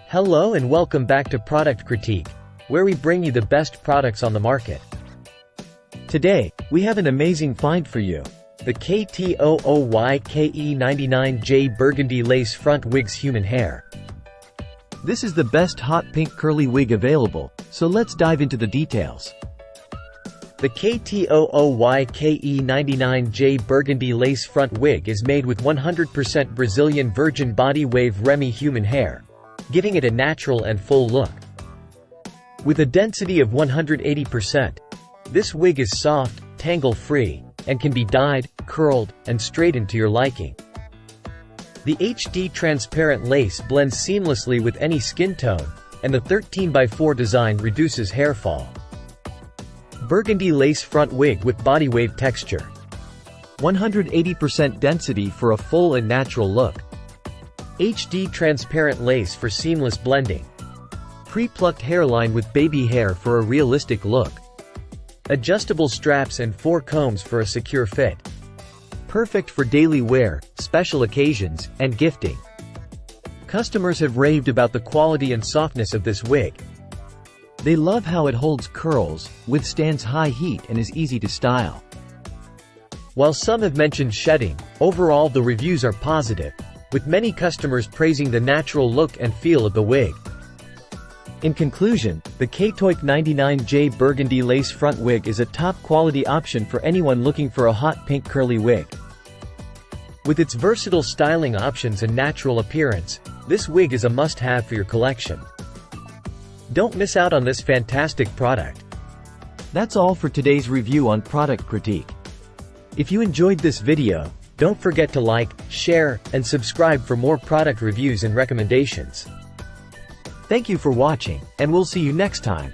Hello and welcome back to Product Critique, where we bring you the best products on the market. Today, we have an amazing find for you. The KTOOYKE 99j Burgundy Lace Front Wigs Human Hair. This is the best hot pink curly wig available, so let's dive into the details. The KTOOYKE 99j Burgundy Lace Front Wig is made with 100% Brazilian Virgin Body Wave Remy human hair, giving it a natural and full look. With a density of 180%, this wig is soft, tangle-free, and can be dyed, curled, and straightened to your liking. The HD transparent lace blends seamlessly with any skin tone, and the 13x4 design reduces hair fall. Burgundy lace front wig with body wave texture. 180% density for a full and natural look. HD transparent lace for seamless blending. Pre-plucked hairline with baby hair for a realistic look. Adjustable straps and 4 combs for a secure fit. Perfect for daily wear, special occasions, and gifting. Customers have raved about the quality and softness of this wig. They love how it holds curls, withstands high heat, and is easy to style. While some have mentioned shedding, overall the reviews are positive, with many customers praising the natural look and feel of the wig. In conclusion, the KTOOYKE 99j Burgundy Lace Front Wig is a top-quality option for anyone looking for a hot pink curly wig. With its versatile styling options and natural appearance, this wig is a must-have for your collection. Don't miss out on this fantastic product. That's all for today's review on Product Critique. If you enjoyed this video, don't forget to like, share, and subscribe for more product reviews and recommendations. Thank you for watching, and we'll see you next time.